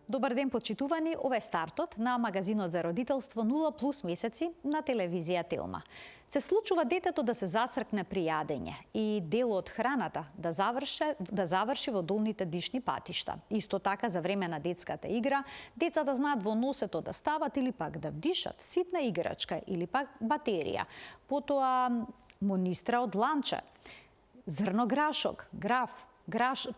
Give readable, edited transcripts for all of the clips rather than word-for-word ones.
Добар ден, почитувани. Ова е стартот на магазинот за родителство 0+ месеци на телевизија Телма. Се случува детето да се засркне при јадење и дел од храната да заврши во долните дишни патишта. Исто така за време на детската игра, децата знаат во носето да стават или пак да вдишат ситна играчка или пак батерија. Потоа монистра од ланче, зрно грашок,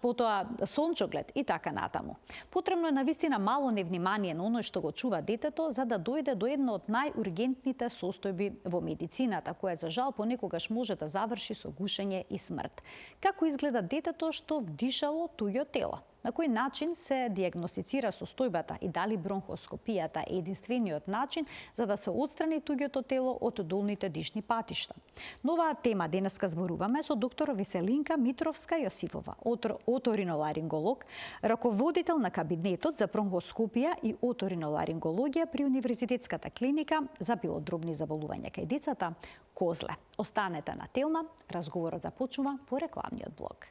потоа сончоглед и така натаму. Потребно е навистина мало невнимание на оној што го чува детето за да дојде до една од најургентните состојби во медицината, која за жал понекогаш може да заврши со гушење и смрт. Како изгледа детето што вдишало туѓо тело? На кој начин се диагностицира состојбата и дали бронхоскопијата е единствениот начин за да се отстрани туѓото тело од долните дишни патишта? На оваа тема денеска зборуваме со доктор Веселинка Митровска-Јосифова, оториноларинголог, раководител на кабинетот за бронхоскопија и оториноларингологија при Универзитетската клиника за белодробни заболувања кај децата Козле. Останете на Телма, разговорот започнува по рекламниот блок.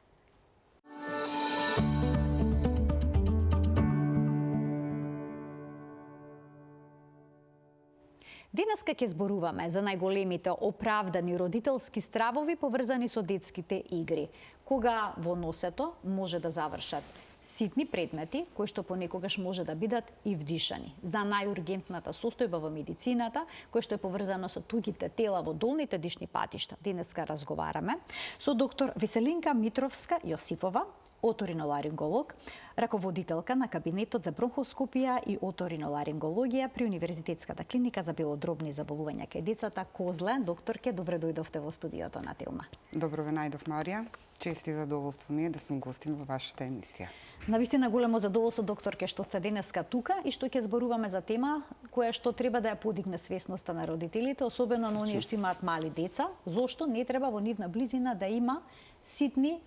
Денеска ќе зборуваме за најголемите оправдани родителски стравови поврзани со детските игри, кога во носето може да завршат ситни предмети кои што понекогаш може да бидат и вдишани. За најургентната состојба во медицината, која што е поврзана со туѓите тела во долните дишни патишта. Денеска разговараме со доктор Веселинка Митровска-Јосифова, оториноларинголог, раководителка на кабинетот за бронхоскопија и оториноларингологија при Универзитетската клиника за белодробни заболувања кај децата Козле. Докторке, добре дојдовте во студиото на Телма. Добро ве најдов, Марија. Чест и задоволство ми е да сум гостин во вашата емисија. Навистина големо задоволство, докторке, што сте денеска тука и што ќе зборуваме за тема која што треба да ја подигне свесноста на родителите, особено на оние што имаат мали деца, зошто не треба во нивна близина да има ситни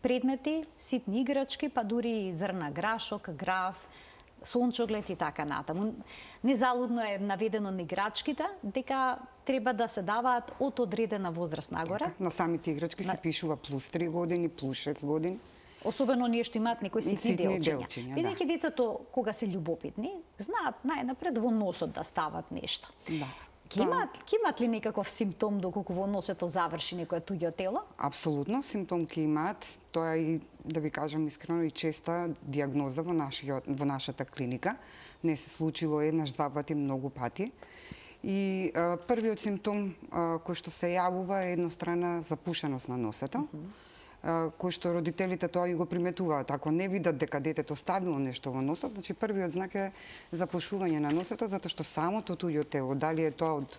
предмети, ситни играчки, па дури и зрна грашок, граф, сончоглед и така натаму. Незалудно е наведено на играчките дека треба да се даваат од одредена возраст нагоре. На самите играчки се пишува плюс 3 години, плюс 6 години. Особено оние што имаат некои ситни делчиња. Бидејќи да. децата кога се љубопитни, знаат најнапред во носот да стават нешто. Да. Ке имаат ли некаков симптом доколку во носето заврши некое туѓо тело? Апсолутно, симптом ке имаат. Тоа е и, да ви кажам искрено, и честа диагноза во нашата клиника. Не се случило еднаш, два пати, многу пати. И првиот симптом кој што се јавува е еднострана запушеност на носето. Кој што родителите тоа и го приметуваат. Ако не видат дека детето ставило нешто во носот, значи првиот знак е запушување на носето, затоа што самото туѓо тело, дали е тоа од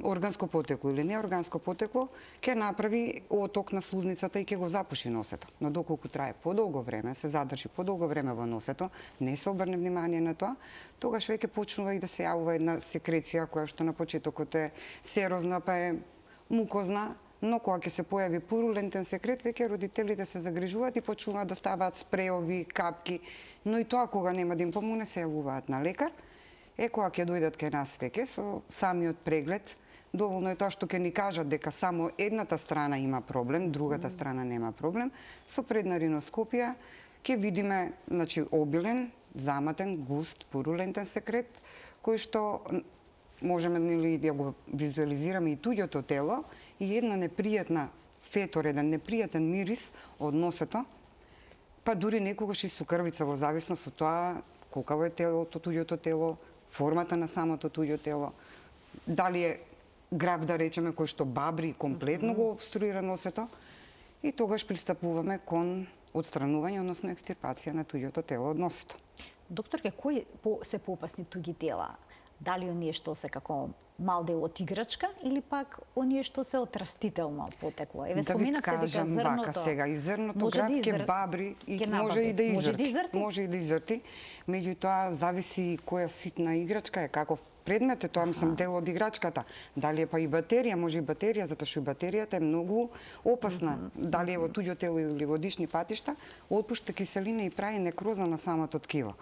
органско потекло или неорганско потекло, ќе направи оток на слузницата и ќе го запуши носето. Но доколку трае подолго време, се задржи подолго време во носето, не се обрне внимание на тоа, тогаш веќе почнува и да се јавува една секреција која што на почетокот е серозна, па е мукозна, но кога ќе се појави пурулентен секрет, веќе родителите се загрижуваат и почнуваат да ставаат спреови, капки, но и тоа кога нема да им помогне се јавуваат на лекар. Кога ќе дојдат кај нас веќе со самиот преглед, доволно е тоа што ќе ни кажат дека само едната страна има проблем, другата страна нема проблем. Со предна риноскопија ќе видиме, значи, обилен, заматен, густ, пурулентен секрет, кој што можеме да го визуализираме и туѓото тело и една непријатна фетор, еден непријатен мирис од носето, па дури некогаш и сукрвица во зависност од тоа колкаво е телото, туѓото тело, формата на самото туѓо тело, дали е граб, да речеме, кој што бабри комплетно го обструира носето, и тогаш пристапуваме кон отстранување, односно екстирпација на туѓото тело од носето. Докторке, кои се поопасни туѓи тела? Дали оние што се како мал дел од играчка или пак оние што се од растително потекло? Да ви кажам вака сега, и зрното град ке бабри и може и да изрти. Може и да изрти. Меѓутоа зависи која ситна играчка е, каков предмет е тоа, мислам, дел од играчката. Дали е па и батерија, може и батерија, затоа што и батеријата е многу опасна. Дали е во туѓо тело или во дишни патишта, отпушта киселина и прави некроза на самото ткиво.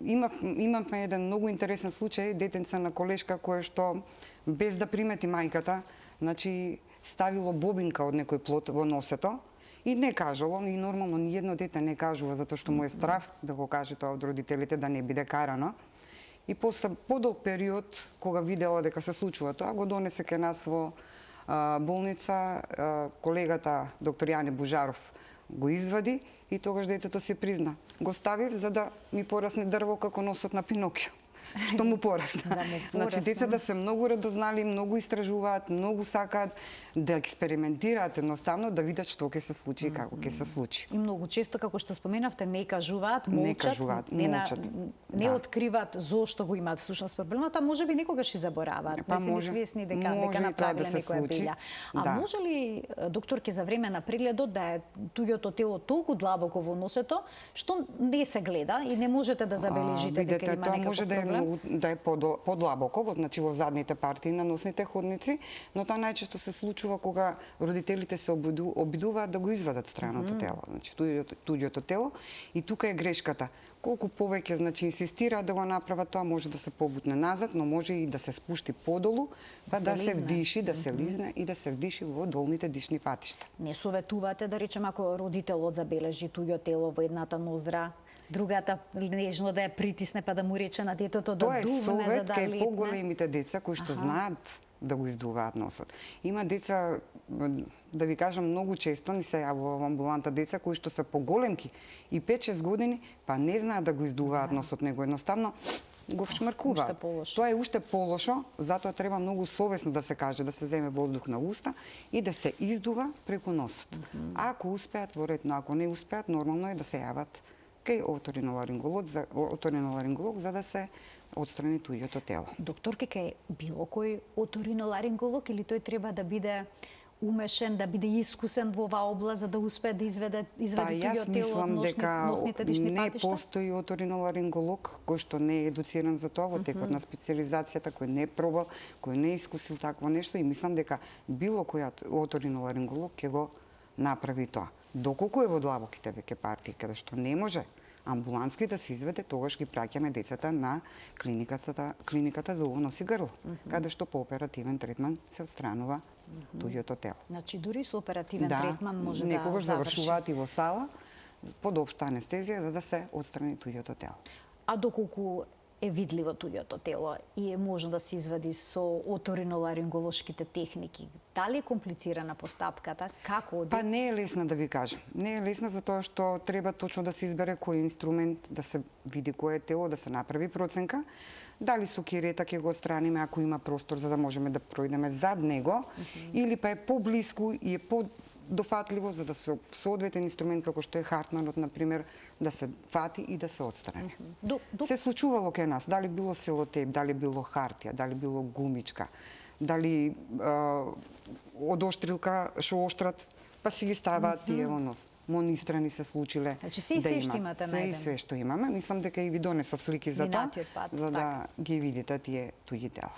Имавме еден многу интересен случај, детенца на колешка која што без да примети мајката, значи ставило бобинка од некој плод во носето И не кажало, и нормално ни едно дете не кажува затоа што му е страв да го каже тоа од родителите да не биде карано. И после подолг период, кога видела дека се случува тоа, го донесе ке нас во болница, колегата доктор Јане Бужаров го извади и тогаш детето си призна. Го ставив за да ми порасне дрво како носот на Пинокио. Што му порасна. Значи, децата се многу радознали, многу истражуваат, многу сакаат да експериментираат едноставно, да видат што ќе се случи и како ќе се случи. И многу често, како што споменавте, не кажуваат, молчат, не откриваат зошто го имаат всушност проблемот, а можеби некогаш и забораваат, не се ни свесни дека направиле некоја белја. А може ли, докторке, за време на прегледот да е туѓото тело толку длабоко во носето, што не се гледа и не можете да забележите дека има некој проблем? Да е подлабоко, значи во задните партии на носните ходници, но тоа најчесто се случува кога родителите се обидуваат да го извадат страното тело, значи туѓото тело, и тука е грешката. Колку повеќе значи инсистираат да го направат тоа, може да се побутне назад, но може и да се спушти подолу, па да се вдиши, да се лизне и да се вдиши во долните дишни патишта. Не советувате да речем ако родителот забележи туѓо тело во едната ноздра, другата нежно да ја притисне па да му рече на детето да дувне за да летне? Тоа е совет кај поголемите деца кои што знаат да го издуваат носот. Има деца, да ви кажам, многу често ни се јавува во амбуланта деца кои што се поголемки и 5-6 години, па не знаат да го издуваат носот, него едноставно го вшмркуваат. Тоа е уште полошо, затоа треба многу совесно да се каже, да се земе воздух на уста и да се издува преку носот. Ако успеат, во ред, но ако не успеат, нормално е да се јават кај оториноларинголог за да се отстрани туѓото тело. Докторке, кај било кој оториноларинголог или тој треба да биде умешен, да биде искусен во оваа област за да успее да извади туѓото тело од носните дишни патишта? Не постои оториноларинголог кој што не е едуциран за тоа во текот на специализацијата, кој не е пробал, кој не е искусил такво нешто, и мислам дека било кој оториноларинголог ќе го направи тоа. Доколку е во длабоките веќе партии, каде што не може амбулантски да се изведе, тогаш ги праќаме децата на клиниката за уво, нос и грло, каде што по оперативен третман се отстранува туѓото тело. Значи дури со оперативен третман може да некогаш завршуваат и во сала под општа анестезија за да се отстрани туѓото тело. А доколку е видливо туѓото тело и е можно да се извади со оториноларинголошките техники, дали е комплицирана постапката? Како оди? Па не е лесна, да ви кажам. Не е лесна затоа што треба точно да се избере кој инструмент, да се види кое е тело, да се направи проценка. Дали со кирета ќе го отстраниме ако има простор за да можеме да пројдеме зад него, или па е поблиску и е дофатливо за да се соодветен инструмент како што е Хартманот, например, да се фати и да се отстрани. Се случувало кај нас, дали било селотейп, дали било хартија, дали било гумичка, дали од оштрилка шо оштрат, па си ги ставаат тие во нос. Монистрани се случиле. Значи се и се што имате најден. Се и све што имаме. Мислам дека и ви донесов слики за тоа, за да ги видите тие туѓи тела.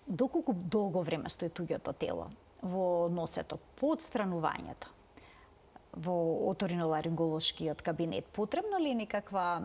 Доколку долго време стои туѓото тело во носето по отстранувањето во оториноларинголошкиот кабинет, потребно ли е некаква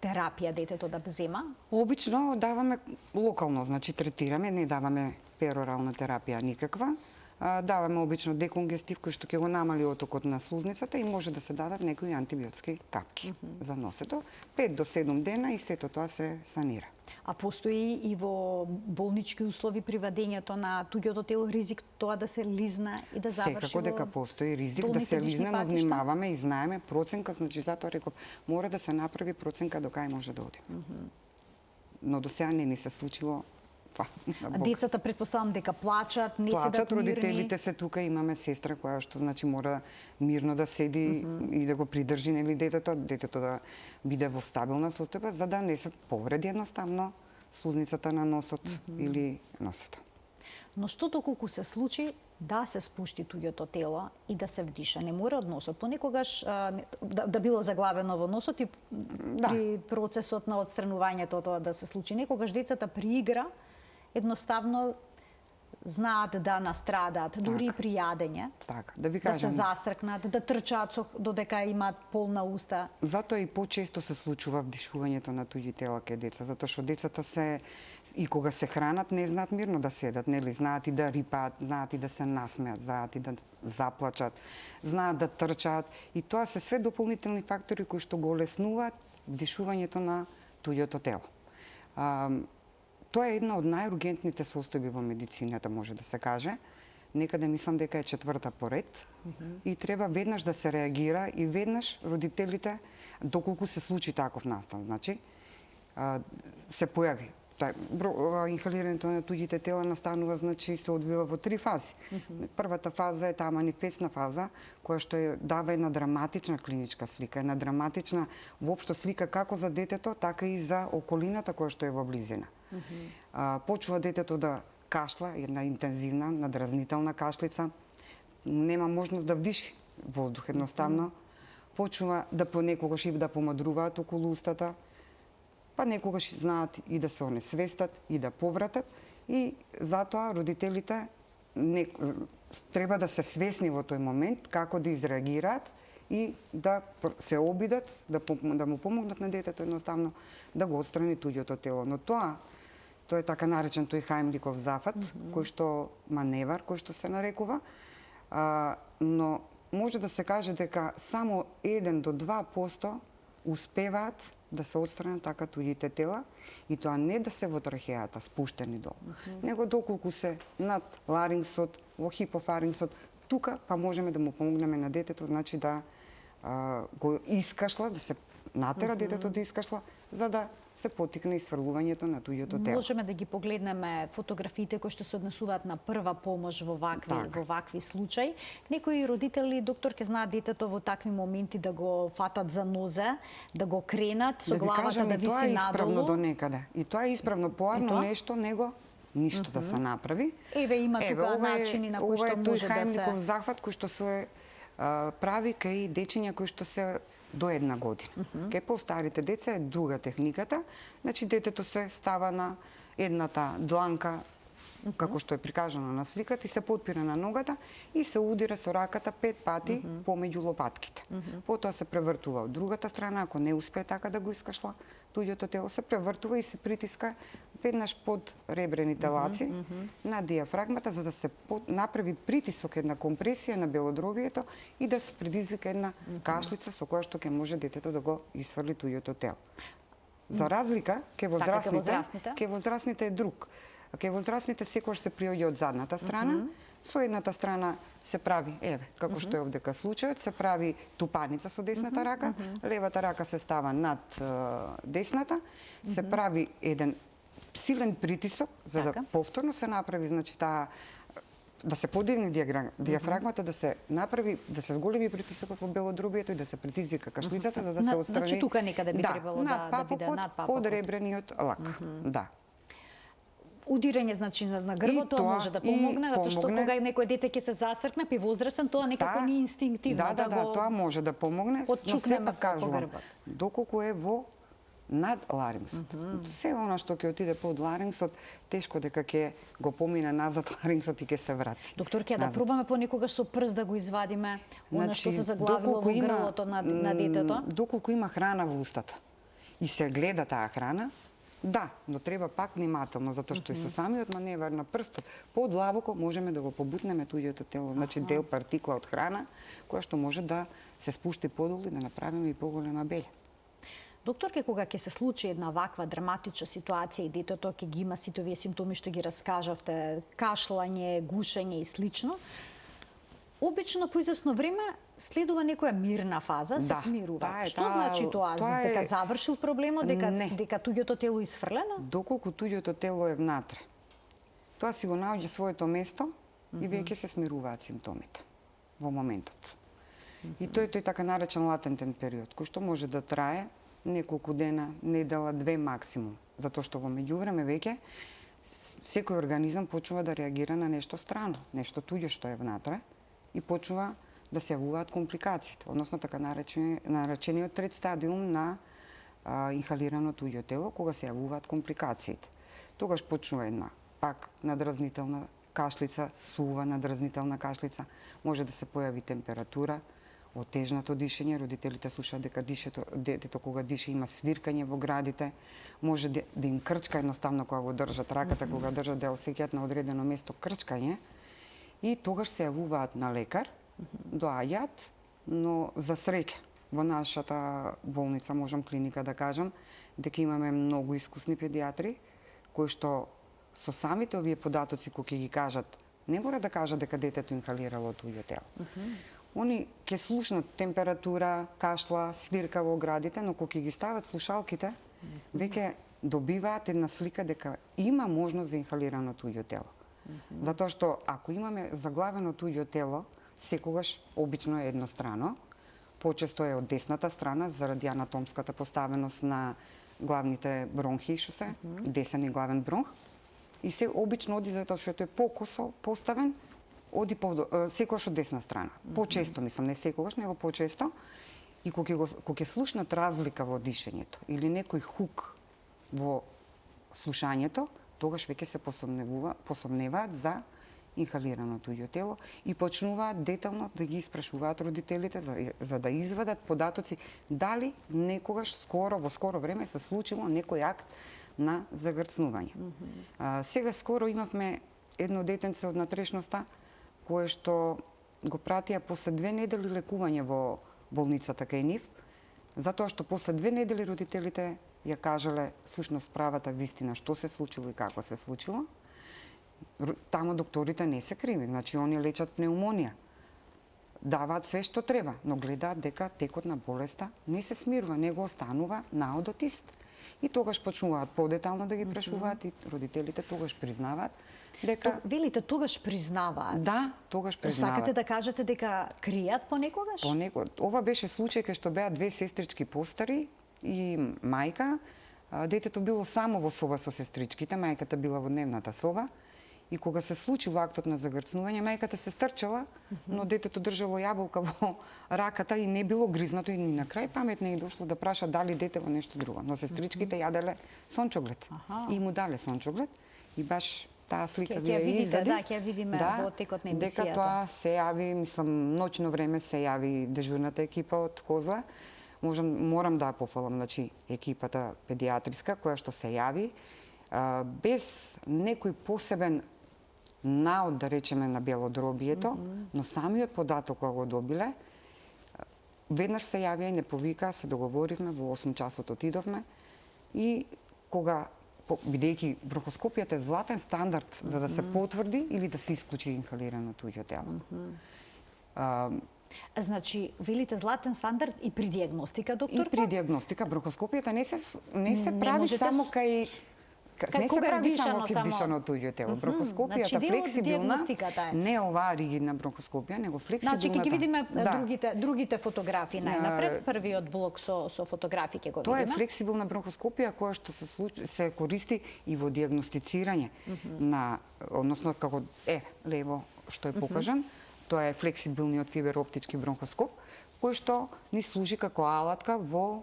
терапија детето да зема? Обично даваме локално, значи третираме, не даваме перорална терапија никаква. Даваме обично деконгестив кој што ќе го намали отокот на слузницата и може да се дадат некои антибиотски капки за носето. 5 до 7 дена и сето тоа се санира. А постои и во болнички услови при вадењето на туѓото тело ризик тоа да се лизна и да заврши Секако дека постои ризик да се лизне, но внимаваме и знаеме проценка, значи затоа реков, мора да се направи проценка до кај може да оди. Но до сега не ни се случило. Децата предпоставам дека плачат, не седат мирни. Родителите се тука, имаме сестра која што значи мора мирно да седи и да го придржи нели детето да биде во стабилна состојба за да не се повреди едноставно слузницата на носот или носето. Но што доколку се случи да се спушти туѓото тело и да се вдиша, не мора од носот, понекогаш да било заглавено во носот и при процесот на отстранувањето тоа да се случи. Некогаш децата при игра едноставно знаат да настрадаат, дури и при јадење, Така, да ви да се кажам, застркнат, да трчаат додека имаат полна уста. затоа и почесто се случува вдишувањето на туѓи тела кај деца, затоа што децата се и кога се хранат не знаат мирно да седат, нели, знаат и да рипаат, знаат и да се насмеат, знаат и да заплачат, знаат да трчаат и тоа се све дополнителни фактори кои што го олеснуваат вдишувањето на туѓото тело. Тоа е една од најургентните состојби во медицината, може да се каже. Некаде мислам дека е четврта поред и треба веднаш да се реагира и веднаш родителите, доколку се случи таков настан, значи, се појави. Инхалирањето на туѓите тела настанува, значи, се одвива во 3 фази. Првата фаза е таа манифестна фаза, која што дава една драматична клиничка слика, една драматична воопшто слика како за детето, така и за околината која што е во близина. Почува детето да кашла, една интензивна, надразнителна кашлица, нема можност да вдиши воздух едноставно, почува да понекогаш и да помадруваат околу устата, па некогаш знаат и да се онесвестат и да повратат и затоа родителите треба да се свесни во тој момент како да изреагираат и да се обидат да му помогнат на детето едноставно да го отстрани туѓото тело. Но тоа е така наречен тој Хајмликов зафат, кој што маневар, кој што се нарекува, но може да се каже дека само 1 до 2% успеваат да се отстранат така туѓите тела и тоа не да се во трахеата спуштени долу, него доколку се над ларингсот, во хипофарингсот, тука па можеме да му помогнеме на детето, значи да го искашла, да се натера детето да искашла, за да се потикне исфрлувањето на туѓото тело. Можеме да ги погледнеме фотографиите кои што се однесуваат на прва помош во вакви случаи. Некои родители, доктор, ќе знаат детето во такви моменти да го фатат за нозе, да го кренат со главата да виси надолу. Тоа е исправно до некаде. И тоа е исправно, поарно нешто него ништо да се направи. Има тука начини на кои што може да се... Ова е тој Хајмликов захват кој што се прави кај дечиња кои што се до 1 година. Кај постарите деца е друга техниката. Значи, детето се става на едната дланка, како што е прикажано на сликата, и се потпира на ногата и се удира со раката 5 пати помеѓу лопатките. Потоа се превртува од другата страна, ако не успее така да го искашла, туѓото тело се превртува и се притиска веднаш под ребрените лаци на диафрагмата, за да се направи притисок, една компресија на белодробието и да се предизвика една кашлица со која што ќе може детето да го исфрли туѓото тело. За разлика, ке возрастните е друг. Ке возрастните секогаш се приоѓа од задната страна, со едната страна се прави, како што е овдека случајот, се прави тупаница со десната рака, левата рака се става над десната, се прави еден силен притисок, за да повторно се направи, значи таа да се подигне диафрагмата, да се направи, да се зголеми притисокот во белодробието и да се предизвика кашлицата, за да се отстрани. Значи тука некаде би требало да биде над папокот. Под ребрениот лак. Да. Удирање, значи, на грбото може да помогне, затоа што кога некој дете ќе се засркне, при возрастен, тоа некако ни инстинктивно да го тоа може да помогне, но сепак кажувам, доколку е во над ларингсот. Се она што ќе отиде под ларингсот, тешко дека ќе го помине назад ларингсот и ќе се врати. Доктор, ќе да пробаме понекогаш со прст да го извадиме, она што се заглавило во грлото на детето? Доколку има храна во устата и се гледа таа храна, да, но треба пак внимателно, затоа што и со самиот маневар на прстот подлабоко можеме да го побутнеме туѓото тело, значи дел партикла од храна, која што може да се спушти подолу и да направиме и поголема белја. Докторке, кога ќе се случи една ваква драматична ситуација и детето ќе ги има сите овие симптоми што ги раскажавте, кашлање, гушење и слично, обично по извесно време следува некоја мирна фаза, се смирува. Што значи тоа? Дека завршил проблемот, дека туѓото тело исфрлено? Доколку туѓото тело е внатре, тоа си го наоѓа своето место и веќе се смируваат симптомите во моментот. И тој така наречен латентен период, кој што може да трае неколку дена, недела, 2 максимум, затоа што во меѓувреме веќе секој организам почнува да реагира на нешто страно, нешто туѓо што е внатре и почнува да се јавуваат компликациите, односно така наречениот трет стадиум на инхалирано туѓо тело, кога се јавуваат компликациите. Тогаш почнува една пак надразнителна кашлица, сува, надрзнителна кашлица, може да се појави температура, отежнато дишење, родителите слушаат дека детето кога дише има свиркање во градите, може да им крчка едноставно кога го држат раката, кога држат да осеќаат на одредено место крчкање, и тогаш се јавуваат на лекар, доаѓаат, но за среќа во нашата болница, можам клиника да кажам, дека имаме многу искусни педиатри кои што со самите овие податоци кои ќе ги кажат, не мора да кажат дека детето инхалирало туѓо тело. Они ќе слушнат температура, кашла, свирка во градите, но кога ќе ги стават слушалките, веќе добиваат една слика дека има можност за инхалирано туѓо тело. Затоа што ако имаме заглавено туѓо тело, секогаш обично е еднострано, почесто е од десната страна заради анатомската поставеност на главните бронхи, што се, десен и главен бронх, и се обично оди затоа што е покосо поставен, оди секогаш од десна страна. Почесто, мислам, не секогаш, него почесто. И кога ќе слушнат разлика во дишењето или некој хук во слушањето, тогаш веќе се посомневаат за инхалирано туѓо тело и почнуваат детално да ги испрашуваат родителите за да извадат податоци дали некогаш во скоро време се случило некој акт на загрцнување. Сега скоро имавме едно детенце од натрешноста кое што го пратија после 2 недели лекување во болницата кај нив, затоа што после 2 недели родителите ја кажале всушност правата вистина што се случило и како се случило. Тамо докторите не се криви, значи они лечат пнеумонија. Даваат све што треба, но гледаат дека текот на болеста не се смирува, него останува наодот ист. И тогаш почнуваат подетално да ги прашуваат и родителите тогаш признаваат дека... Велите, тогаш признаваат? Да, тогаш признаваат. Сакате да кажете дека кријат понекогаш? Ова беше случај кај што беа 2 сестрички постари и мајка. Детето било само во соба со сестричките, мајката била во дневната соба. И кога се случило актот на загрцнување, мајката се стрчала, но детето држало јаболка во раката и не било гризнато, и на крај памет не и дошло да праша дали детево нешто друго. Но сестричките јаделе сончоглед и му дале сончоглед, и баш таа слика ви ја издади. Да, ќе видиме во текот на емисијата. Дека тоа се јави, мислам, ноќно време се јави дежурната екипа од Козла. Морам да ја пофалам, значи, екипата педиатриска која што се јави, без некој посебен наод, да речеме, на белодробието, но самиот податок кога го добиле, веднаш се јавија и не повика, се договоривме, во 8 часот отидовме, и кога, бидејќи бронхоскопијата е златен стандард за да се потврди или да се исклучи инхалирано туѓо тело. Значи, велите златен стандард и при диагностика, докторка? И при диагностика, бронхоскопијата не се прави само кај... Не се прави само кај дишано туѓо тело. Бронхоскопијата флексибилна, не оваа ригидна бронхоскопија, него флексибилната. Значи, ќе видиме другите фотографии најнапред. Првиот блок со фотографии ќе го видиме. Тоа е флексибилна бронхоскопија која што се користи и во диагностицирање на, односно како лево што е покажан, тоа е флексибилниот фибероптички бронхоскоп, кој што ни служи како алатка во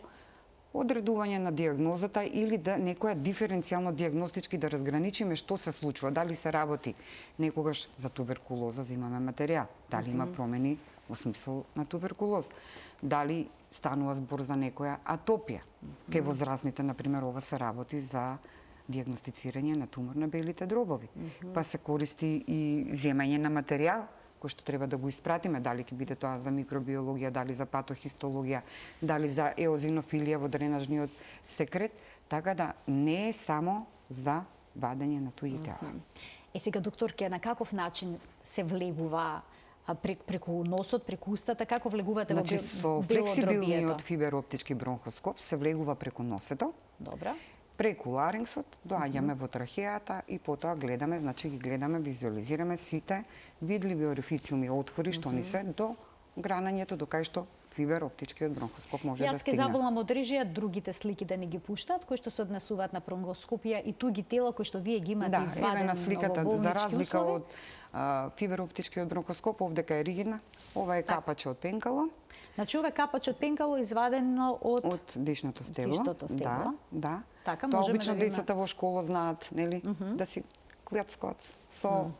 одредување на диагнозата или да некоја диференцијално диагностички да разграничиме што се случува, дали се работи некогаш за туберкулоза, земаме материјал, дали има промени во смисол на туберкулоз, дали станува збор за некоја атопија. Кај возрастните, например, ова се работи за диагностицирање на тумор на белите дробови. Па се користи и земање на материјал кој што треба да го испратиме, дали ќе биде тоа за микробиологија, дали за патохистологија, дали за еозинофилија во дренажниот секрет, така да не е само за вадење на туѓи тела. Сега, докторке, на каков начин се влегува преку носот, преку устата, како влегувате во белодробието? Со флексибилниот фибероптички бронхоскоп се влегува преку носето. Добра. Преку ларингсот, доаѓаме во трахеата и потоа гледаме, значи ги гледаме, визуализираме сите видливи орифициуми, отвори што ни се до гранањето, до кај што фибероптичкиот бронхоскоп може да стигне. Јас ке заболам од режија другите слики да не ги пуштат, кои што се однесуваат на бронхоскопија и туги тела кои што вие ги имате извадени на сликата, во болнички за разлика услови. од фибероптичкиот бронхоскоп, овдека е ригидна, ова е капаче од пенкало. Значи ова е капаче од пенкало извадено од дишното стебло. Дишното стебло. Да. Така, тоа можеме обично да видиме. децата во школа знаат, нели, да си клац, клац,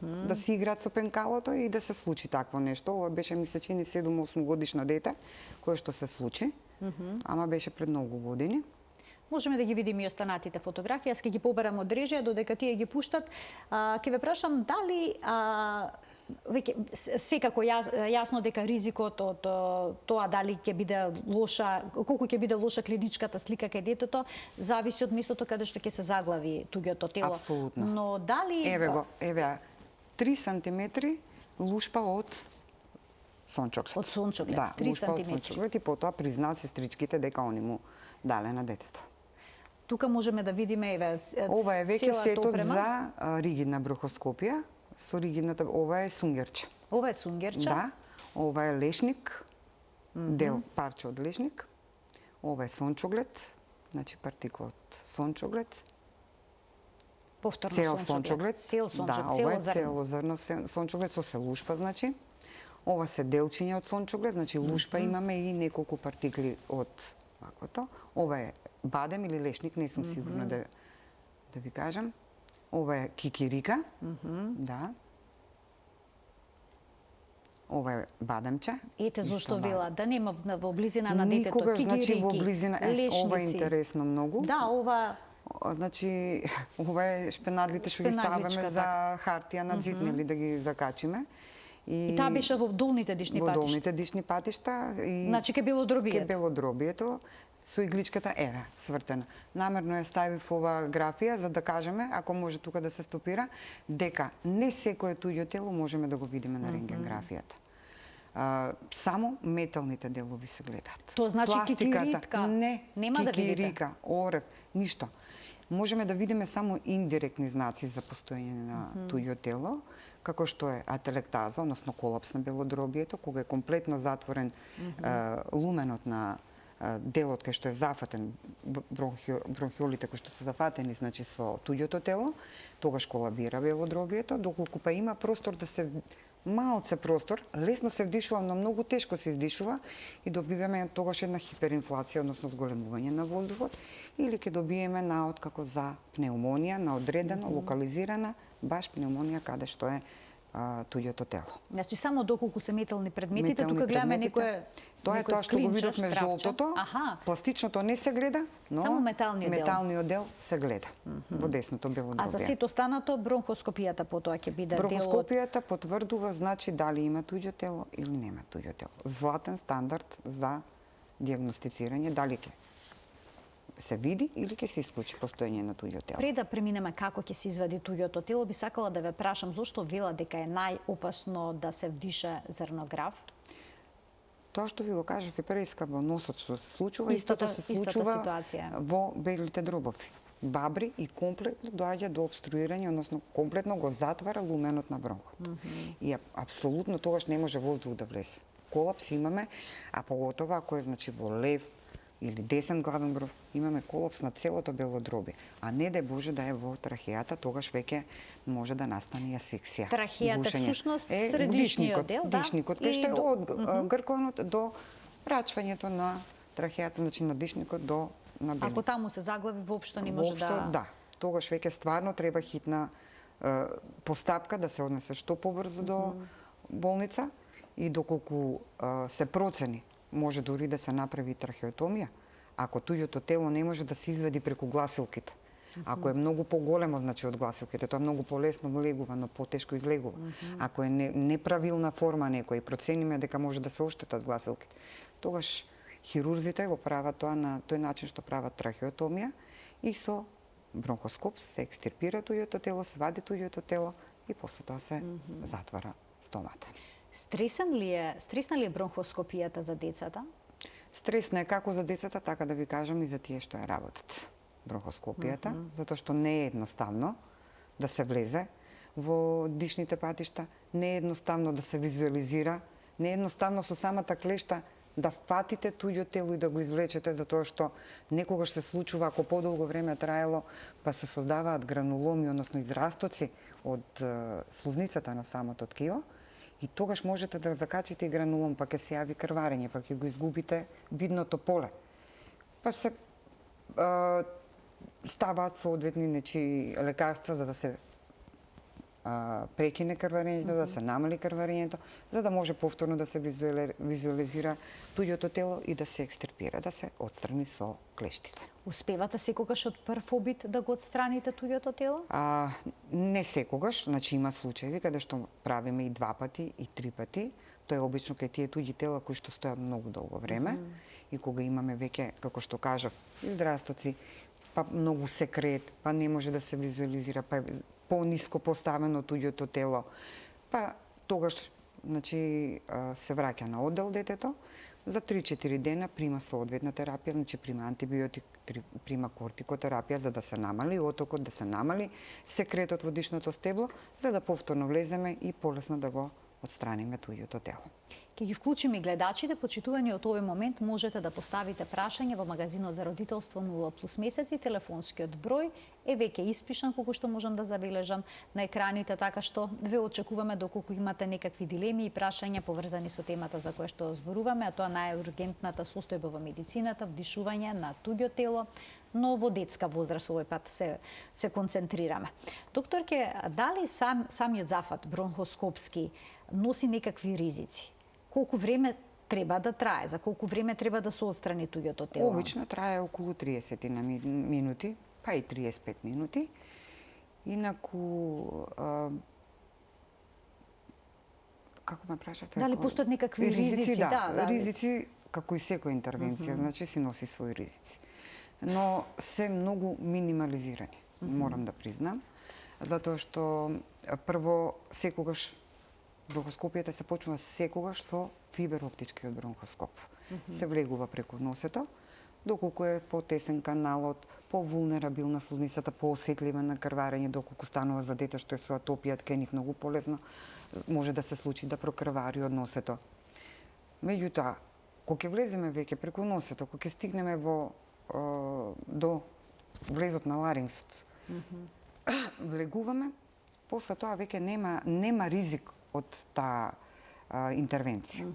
да се играат со пенкалото и да се случи такво нешто. Ова беше, ми се чини, 7-8 годишна дете, кое што се случи, ама беше пред многу години. Можеме да ги видиме и останатите фотографии, јас ќе ги поберам од режија додека тие ги пуштат. Ќе ве прашам дали веќе секако јасно дека ризикот од тоа дали ќе биде лоша, колку ќе биде лоша клиничката слика кај детето, зависи од местото каде што ќе се заглави туѓото тело. Апсолутно. Но дали Еве го, еве 3 сантиметри лушпа од сончоглед. Од сончоглед, да, 3 лушпа од сантиметри. сончоглед и потоа признаат сестричките дека они му дале на детето. Тука можеме да видиме еве Ова е веќе целата сетот опрема. за ригидна брохоскопија. Со ригидната, ова е сунгерче. Ова е сунгерче. Да, ова е лешник, дел парче од лешник. Ова е сончоглед, значи партикла од сончоглед. Повторно Цел сончоглед. Цел сончоглед, да, цело ова е зрно. цело зрно сончоглед со се лушпа, значи. Ова се делчиња од сончоглед, значи лушпа имаме и неколку партикли од ваквото. Ова е бадем или лешник, не сум сигурна да ви кажам. Ова е кикирика. Да. Ова е бадемче. Ете Ништо зошто мало. вела да нема во близина на детето Никогаш, кигирики, значи во близина, ова е лешници. интересно многу. Да, ова Значи, ова е шпенадлите што ги Шпенадличка, ставаме за хартија на зид, нели, да ги закачиме. и таа беше во долните дишни во патишта. долните дишни патишта. И Значи ке било дробијето. ке белодробието со игличката еве свртена. Намерно ја ставив ова графија за да кажеме, ако може тука да се стопира, дека не секое туѓо тело можеме да го видиме на рентген графијата. Само металните делови се гледаат. Тоа значи Пластиката, кикиритка не, нема да видите? кикирика, орев, ништо. Можеме да видиме само индиректни знаци за постоење на туѓо тело, како што е ателектаза, односно колапс на белодробието, кога е комплетно затворен луменот на делот кај што е зафатен, бронхиолите кои што се зафатени, значи со туѓото тело, тогаш колабира белодробието, доколку па има простор да се малце простор, лесно се вдишува, но многу тешко се издишува и добиваме тогаш една хиперинфлација, односно зголемување на воздухот, или ќе добиеме наод како за пнеумонија, на одредена, локализирана, баш пнеумонија каде што е туѓото тело. Значи само доколку се метални предметите, Метални тука гледаме предметите, некое тоа е некој тоа што го клинче, видовме штрафче. жолтото. Аха. Пластичното не се гледа, но Само металниот дел. металниот дел се гледа во десното А за белодробие. сето останато бронхоскопијата потоа ќе биде дел од Бронхоскопијата потврдува значи дали има туѓо тело или нема туѓо тело. Златен стандард за дијагностицирање дали ќе се види или ќе се исклучи постоење на туѓо тело. Пред да преминеме како ќе се извади туѓото тело, би сакала да ве прашам зошто вела дека е најопасно да се вдиша зрнограв? Тоа што ви го кажав и преска во носот што се случува, Истата истото се случува ситуација. во белите дробови. Бабри и комплетно доаѓа до обструирање, односно комплетно го затвара луменот на бронхот. И апсолутно тогаш не може воздух да влезе. Колапс имаме, а поготово ако е значи во лев или десен главен бров, имаме колапс на целото белодробие, а не да Боже да е во трахејата, тогаш веќе може да настане и асфиксија. Трахејата гушење. всушност е средишниот дел, да? дишникот, И кај што е до- од гркланот до прачвањето на трахејата, значи на дишникот до на Ако белиот. таму се заглави, воопшто не може Воопшто, да. Тогаш веќе стварно треба хитна постапка да се однесе што побрзо до болница и доколку се процени, може дури да се направи трахеотомија, ако туѓото тело не може да се извади преку гласилките. Ако е многу поголемо, значи од гласилките, тоа многу полесно влегува, но потешко излегува. Ако е неправилна форма некој и процениме дека може да се оштетат гласилките, тогаш хирурзите го прават тоа на тој начин што прават трахеотомија и со бронхоскоп се екстирпира туѓото тело, се вади туѓото тело и после тоа се затвара стомата. Стресна ли е бронхоскопијата за децата? Стресна е како за децата, така да ви кажам и за тие што ја работат бронхоскопијата, затоа што не е едноставно да се влезе во дишните патишта, не е едноставно да се визуализира, не е едноставно со самата клешта да фатите туѓо тело и да го извлечете, затоа што некогаш се случува, ако подолго време траело, па се создаваат грануломи, односно израстоци од слузницата на самото ткиво, и тогаш можете да закачите и гранулом, па ќе се јави крварење, па ќе го изгубите видното поле. Па се ставаат соодветни лекарства за да се прекине крварењето, да се намали крварењето, за да може повторно да се визуализира туѓото тело и да се екстрипира, да се отстрани со клештите. Успевате секогаш од прв обид да го отстраните туѓото тело? Не секогаш, значи има случаи каде што правиме и 2 пати и 3 пати. Тоа е обично кај тие туѓи тела кои што стојат многу долго време и кога имаме веќе, како што кажав, издрастоци, па многу секрет, па не може да се визуализира, па е пониско поставено туѓото тело, па тогаш значи се враќа на оддел детето, за 3-4 дена прима соодветна терапија, значи прима антибиотик, прима кортикотерапија за да се намали отокот, да се намали секретот во дишното стебло, за да повторно влеземе и полесно да го отстраниме туѓото тело. Ке ги вклучиме и гледачите, почитувани од овој момент можете да поставите прашање во магазинот за родителство 0+ месеци, телефонскиот број е веќе испишан, колку што можам да забележам на екраните, така што ве очекуваме доколку имате некакви дилеми и прашања поврзани со темата за која што зборуваме, а тоа најургентната состојба во медицината, вдишување на туѓо тело, но во детска возраст овој пат се концентрираме. Докторке, дали самиот зафат бронхоскопски носи некакви ризици? Колку време треба да трае? За колку време треба да се отстрани туѓото тело? Обично трае околу 30 минути, па и 35 минути. Инаку, како ме прашавте? Дали постојат некакви ризици? Да, ризици, како и секоја интервенција, значи си носи своји ризици. Но се многу минимализирани, морам да признам, затоа што прво секогаш бронхоскопијата се почнува секогаш со фибероптичкиот бронхоскоп. Се влегува преку носето, доколку е потесен каналот, повулнерабилна слузницата, поосетлива на крварење, доколку станува за дете што е со атопија ткенив многу полезно, може да се случи да прокрвари од носето. Меѓутоа, кога ќе влеземе веќе преку носето, кога ќе стигнеме до влезот на ларингсот, влегуваме, после тоа веќе нема ризик од таа интервенција.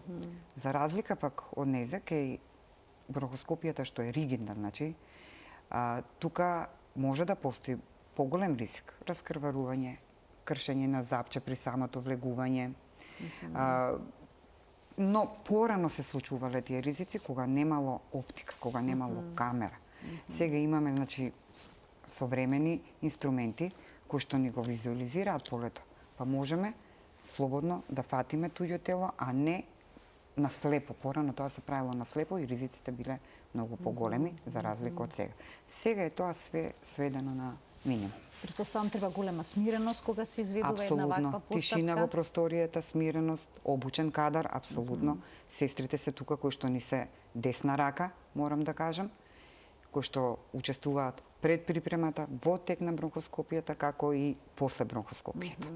За разлика пак од незе, кај бронхоскопијата што е ригидна, значи, тука може да постои поголем риск, раскрварување, кршење на запче при самото влегување. Но порано се случувале тие ризици кога немало оптика, кога немало камера. Сега имаме, значи, современи инструменти кои што ни го визуализираат полето, па можеме слободно да фатиме туѓо тело, а не на слепо. Порано тоа се правило на слепо и ризиците биле многу поголеми за разлика од сега. Сега е тоа све сведено на минимум. Претпоставам треба голема смиреност кога се изведува една ваква постапка. Тишина во просторијата, смиреност, обучен кадар, апсолутно. Сестрите се тука кои што ни се десна рака, морам да кажам, кои што учествуваат пред припремата, во тек на бронхоскопијата, како и после бронхоскопијата.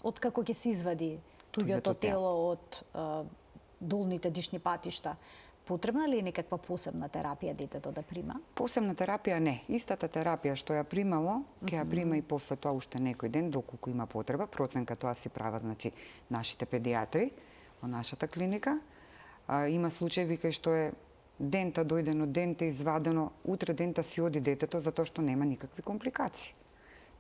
Откако ќе се извади туѓото тело од долните дишни патишта, потребна ли е некаква посебна терапија детето да прима? Посебна терапија не. Истата терапија што ја примало, ќе ја прима и после тоа уште некој ден, доколку има потреба. Проценка тоа си прават, значи, нашите педиатри во нашата клиника. Има случаи кај што е дента дојдено, дента извадено, утре дента си оди детето затоа што нема никакви компликации.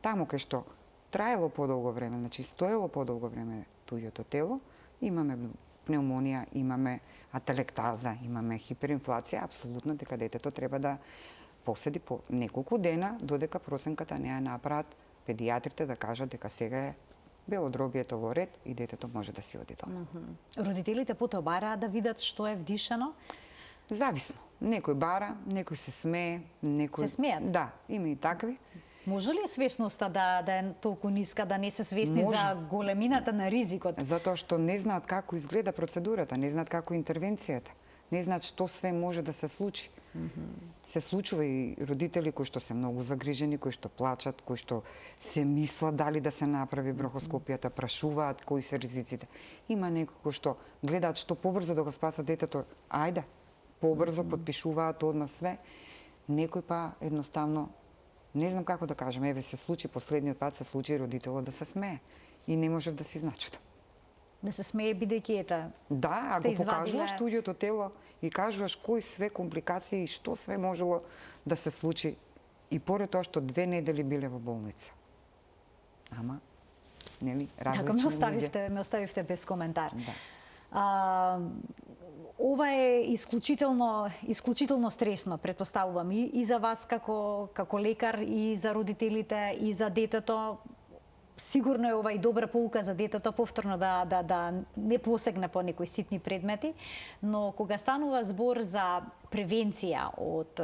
Таму кај што траело подолго време, значи стоело подолго време туѓото тело, имаме пневмонија, имаме ателектаза, имаме хиперинфлација, апсолутно дека детето треба да поседи по неколку дена додека проценката не ја направат педиатрите да кажат дека сега е белодробието во ред и детето може да си оди дома. Родителите потоа бараат да видат што е вдишано? Зависно. Некој бара, некој се смее, некој... Се смеат? Да, има и такви. Може ли свесноста да е толку ниска, да не се свесни за големината на ризикот? Затоа што не знаат како изгледа процедурата, не знаат како интервенцијата, не знаат што све може да се случи. Се случува и родители кои што се многу загрижени, кои што плачат, кои што се мислат дали да се направи бронхоскопијата, прашуваат кои се ризиците. Има некои кои што гледаат што побрзо да го спасат детето, ајде, побрзо подпишуваат одма све. Некој па едноставно не знам како да кажам, еве се случи последниот пат се случи родителот да се смее и не можев да се изначудам. Да се смее бидејќи ета. Да, ако покажуваш туѓото тело и кажуваш кои све компликации и што све можело да се случи и поред тоа што 2 недели биле во болница. Ама нели, Така, различни луѓе. ме оставивте без коментар. Да. Ова е исклучително стресно, претпоставувам, и за вас како лекар, и за родителите, и за детето. Сигурно е ова и добра поука за детето повторно да не посегне по некои ситни предмети, но кога станува збор за превенција од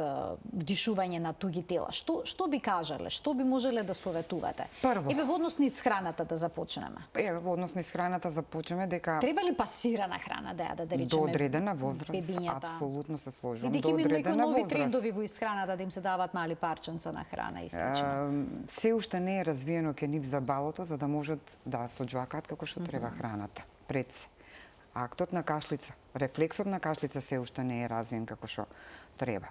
вдишување на туги тела, што би кажале, што би можеле да советувате? Прво. Еве во однос низ храната да започнеме. Во однос низ храната започнеме дека Треба ли пасирана храна да речеме? до одредена возраст, бебињата? апсолутно се сложувам, И до дека има некои одредена нови возраст. трендови во исхраната, да им се дават мали парченца на храна и слично. Се уште не е развиено ке нив за балото, за да можат да соџвакаат како што треба храната. Пред се. Актот на кашлица, рефлексот на кашлица се уште не е развиен како што треба.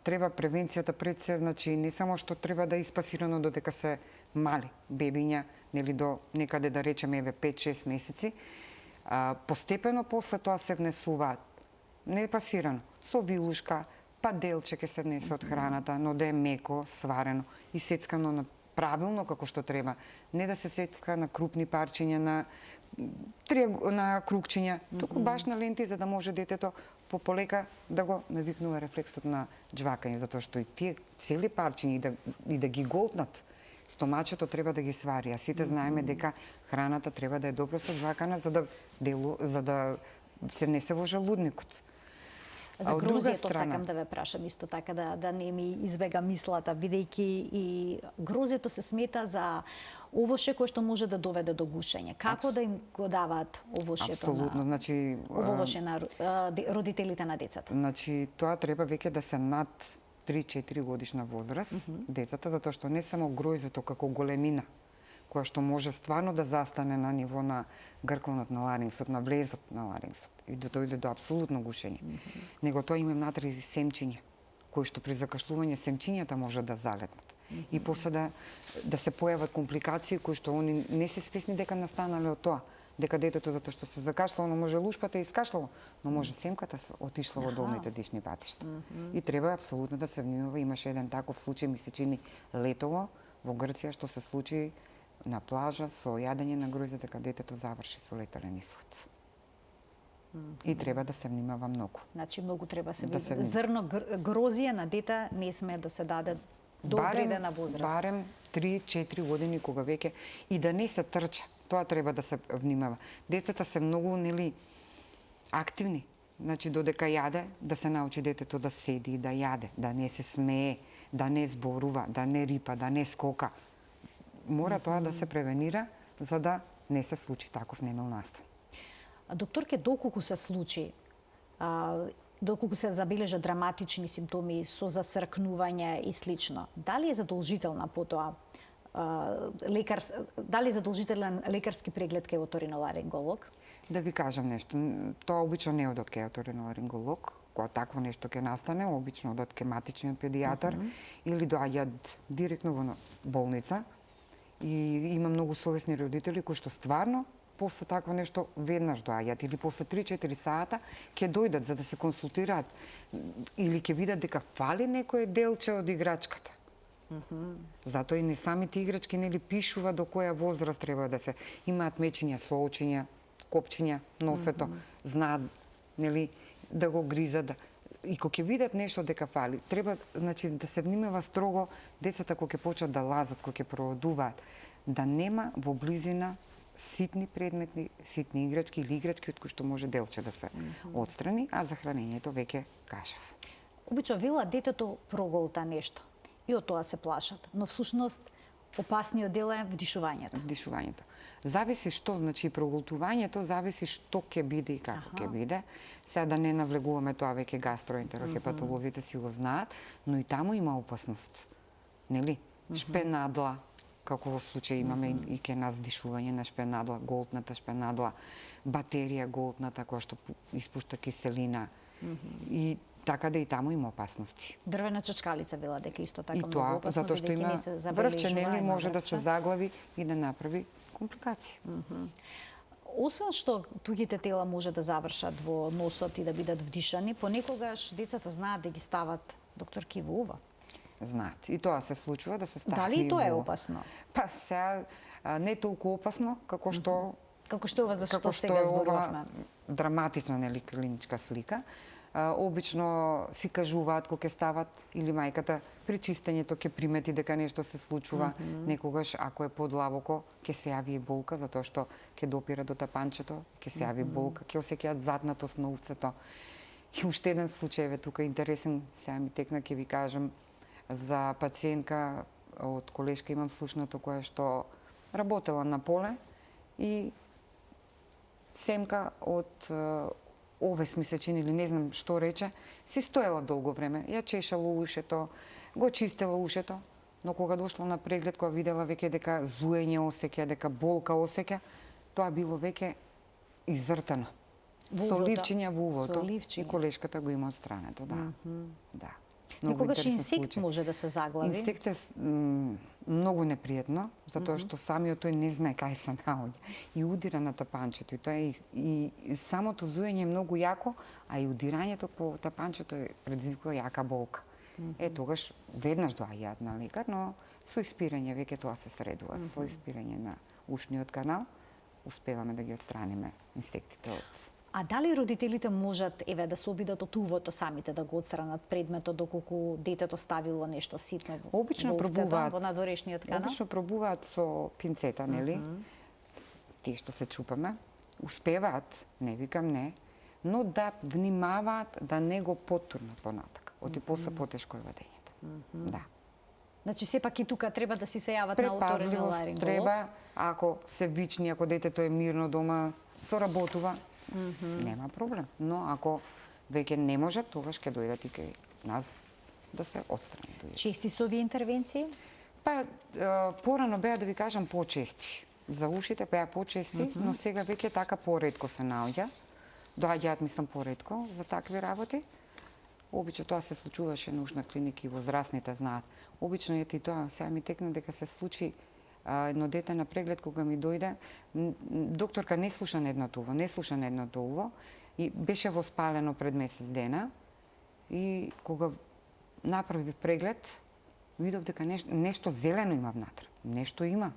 Треба превенцијата пред се, значи не само што треба да е испасирано додека се мали бебиња, нели до некаде да речеме еве 5-6 месеци, постепено после тоа се внесуваат не пасирано, со вилушка, па делче ќе се внесе од храната, но да е меко, сварено и сецкано правилно како што треба, не да се сецка на крупни парчиња, на кругчиња, туку баш на ленти за да може детето полека да го навикнува рефлексот на џвакање, затоа што и тие цели парчиња и да ги голтнат, стомачето треба да ги свари, а сите знаеме дека храната треба да е добро соџвакана за да се внесе во желудникот. За грозјето сакам да ве прашам исто така, да не ми избега мислата, бидејќи и грозјето се смета за овоше кое што може да доведе до гушење. Како да им го даваат овошјето на родителите на децата? Значи, тоа треба веќе да се над 3-4 годишна возраст децата, затоа што не само гројзето како големина, која што може стварно да застане на ниво на гркланот на ларингсот, на влезот на ларингсот и да дојде до апсолутно гушење. Него тоа има внатре и семчиња, кои што при закашлување семчињата може да залетнат. И после да се појават компликации кои што они не се свесни дека настанале од тоа. Дека детето, затоа што се закашлало, може лушпата и искашлало, но може семката отишла во долните дишни патишта. И треба апсолутно да се внимава. Имаше еден таков случај, ми се чини летово во Грција, што се случи на плажа со јадење на гроздје, дека детето заврши со летален исход. И треба да се внимава многу. Значи многу треба се зрно грозје на дете не сме да се даде до одредена возраст. Барем 3-4 години кога веќе и да не се трча. Тоа треба да се внимава. Децата се многу активни. Значи додека јаде, да се научи детето да седи, да јаде, да не се смее, да не зборува, да не рипа, да не скока. Мора тоа да се превенира за да не се случи таков немил настан. Докторке, доколку се случи, доколку се забележат драматични симптоми со засркнување и слично, дали е задолжителна потоа дали е задолжителен лекарски преглед кај оториноларинголог? Да ви кажам нешто, тоа обично не одат кај оториноларинголог, кога такво нешто ќе настане, обично одат кај матичниот педијатар или доаѓаат директно во болница. И има многу совесни родители кои што стварно после такво нешто веднаш доаѓаат или после 3-4 сата ќе дојдат за да се консултираат или ќе видат дека фали некое делче од играчката. Затоа и не самите играчки нели пишува до која возраст треба да се имаат мечиња со очиња, копчиња, носето, знаат нели да го гризат. И кога ќе видат нешто дека фали, треба значи да се внимава строго децата кога ќе почнат да лазат, кога ќе проводуваат, да нема во близина ситни предмети, ситни играчки или играчки од кои што може делче да се отстрани, а за хранењето веќе кажав. Обично вела детето проголта нешто и од тоа се плашат, но всушност опасниот дел е вдишувањето. Вдишувањето. Зависи што, значи проголтувањето зависи што ќе биде и како ќе биде. Сега да не навлегуваме тоа, веќе гастроентерохепатолозите си го знаат, но и таму има опасност. Нели? Шпенадла, како во случај имаме и ке нас дишување на шпенадла, голтната шпенадла, батерија голтната која што испушта киселина. И така да и таму има опасности. Дрвена чачкалица била дека исто така многу опасно. И тоа затоа што има врвче, нели може да се заглави и да направи компликации. Освен што тугите тела може да завршат во носот и да бидат вдишани, понекогаш децата знаат да ги стават, доктор Киво, ова. знаат. И тоа се случува да се стави. Дали и тоа е опасно? Па сега не толку опасно како што Како што ова за што како што сега е зборувавме? ова драматична нели клиничка слика. Обично си кажуваат кога ќе стават или мајката при чистењето ќе примети дека нешто се случува, некогаш ако е подлабоко ќе се јави и болка затоа што ќе допира до тапанчето, ќе се јави болка, ќе осеќаат заднатост на увцето. И уште еден случај е тука интересен, сега ми текна ќе ви кажам за пациентка од колешка имам слушнато која што работела на поле и семка од овес ми се чини или не знам што рече, си стоела долго време, ја чешала ушето, го чистела ушето, но кога дошла на преглед, кога видела веќе дека зуење осеќа, дека болка осеќа, тоа било веќе изртано. Со ливчиња во увото и колешката го има отстрането, да. Да. Некогаш инсект може да се заглави. Инсект е многу непријатно, затоа што самиот тој не знае кај се наоѓа и удира на тапанчето и тоа и самото зуење е многу јако, а и удирањето по тапанчето предизвикува јака болка. Тогаш веднаш доаѓаат на лекар, но со испирање веќе тоа се средува, со испирање на ушниот канал успеваме да ги отстраниме инсектите од. А дали родителите можат да се обидат од увото самите да го отстранат предметот доколку детето ставило нешто ситно во Обично увцето, пробуваат во надворешниот канал? Обично пробуваат со пинцета, нели? Тие што се чупаме, успеваат, не викам не, но да внимаваат да не го потурнат понатака. Оти после потешко е вадењето. Да. Значи сепак и тука треба да си се јават на оториноларинголог. Треба, ако се вични, ако детето е мирно дома, соработува, нема проблем. Но ако веќе не може, тогаш ќе дојдат и кај нас да се отстрани. Чести се овие интервенции? Па, порано беа, да ви кажам, почести. За ушите беа почести, но сега веќе така поретко се наоѓа. Доаѓаат, мислам, поретко за такви работи. Обично тоа се случуваше на ушна клиника и возрастните знаат. Обично е и тоа, сега ми текна дека се случи едно дете на преглед кога ми дојде, докторка не слуша на едното уво и беше воспалено пред месец дена и кога направи преглед видов дека нешто зелено има внатре. Нешто има.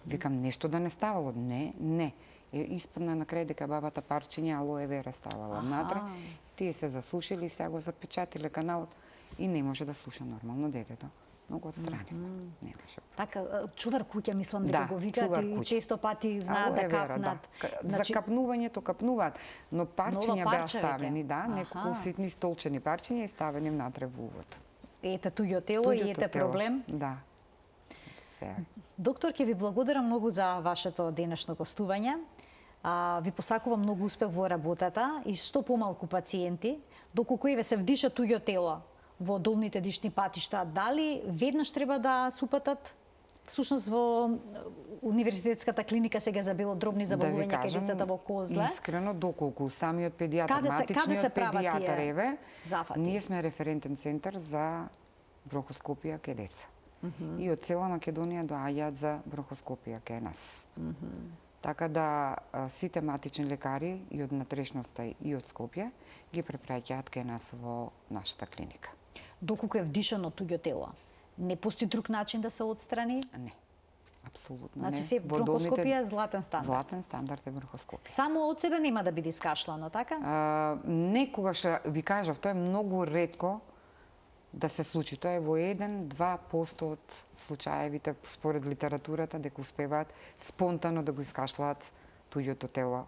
Викам нешто да не ставало. Не. Испадна на крај дека бабата парчиња алоe вера ставала внатре. Тие се засушили, сега го запечатиле каналот и не може да слуша нормално детето. Многу отстранив. Немаше. Така, чувар куќа, мислам дека го викаат и често пати знаат да капнат. За капнувањето капнуваат, но парчиња беа ставени, неколку ситни столчени парчиња и ставени внатре во увото. Ете туѓо тело и ете проблем. Да. Доктор, ќе ви благодарам многу за вашето денешно гостување. Ви посакувам многу успех во работата и што помалку пациенти, доколку се вдиша туѓо тело во долните дишни патишта, дали веднаш треба да се упатат? Всушност во универзитетската клиника сега за белодробни заболувања кај децата во Козле. Искрено, доколку самиот педијатар, матичниот педијатар еве, ние сме референтен центар за брохоскопија кај деца. И од цела Македонија доаѓаат за брохоскопија кај нас. Така да сите матични лекари и од натрешноста и од Скопје ги препраќаат кај нас во нашата клиника. Доколку е вдишано туѓо тело, не постои друг начин да се отстрани? Не. Апсолутно не. Значи брохоскопија е златен стандард. Златен стандард е брохоскопија. Само од себе нема да биде искашлано, така? Некогаш ви кажав, тоа е многу ретко да се случи. Тоа е во 1-2% од случаевите според литературата дека успеваат спонтано да го искашлаат туѓото тело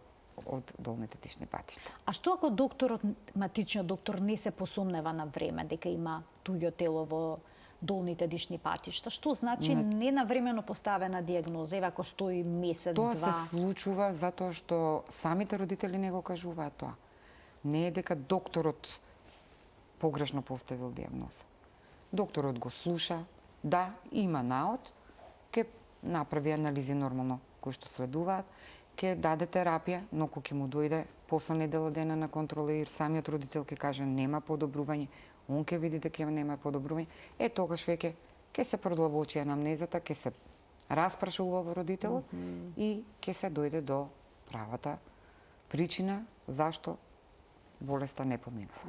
од долните дишни патишта. А што ако матичниот доктор не се посомнева на време дека има туѓо тело во долните дишни патишта? Што значи ненавремено поставена дијагноза, ако стои месец, тоа два? Тоа се случува затоа што самите родители не го кажуваат тоа. Не е дека докторот погрешно поставил дијагноза. Докторот го слуша, да, има наод, ќе направи анализи нормално кои што следуваат, ќе даде терапија, но кога ќе му дојде после недела дена на контрола и самиот родител ќе каже нема подобрување, он ќе види дека нема подобрување, тогаш веќе ќе се продлабочи анамнезата, ќе се распрашува во родителот и ќе се дојде до правата причина зашто болеста не поминува.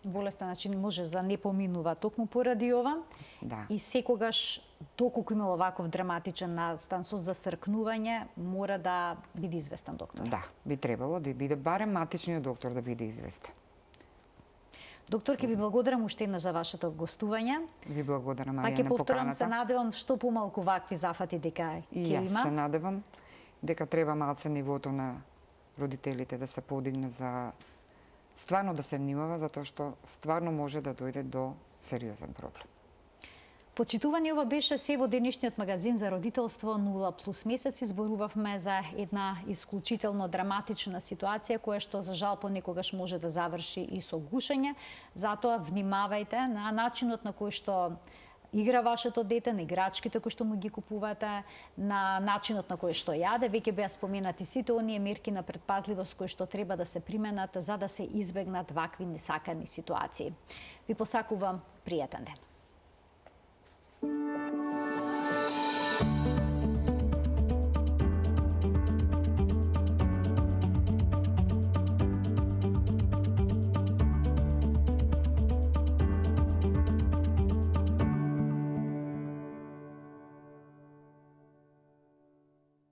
Болеста, значи, може да не поминува токму поради ова. Да. И секогаш, доколку има оваков драматичен настан со засркнување, мора да биде известен доктор. Да, би требало да биде барем матичниот доктор да биде известен. Доктор, ќе ви благодарам уште еднаш за вашето гостување. Ви благодарам, Па Марија, ќе на повторам, поканата. се надевам што помалку вакви зафати дека И ќе јас има. се надевам дека треба малце нивото на родителите да се подигне за стварно да се внимава, затоа што стварно може да дојде до сериозен проблем. Почитувани, ова беше се во денешниот магазин за родителство 0+ месеци. Зборувавме за една исклучително драматична ситуација која што за жал понекогаш може да заврши и со гушење. Затоа внимавајте на начинот на кој што игра вашето дете, на играчките кои што му ги купувате, на начинот на кој што јаде. Веќе беа споменати сите оние мерки на предпазливост кои што треба да се применат за да се избегнат вакви несакани ситуации. Ви посакувам пријатен ден.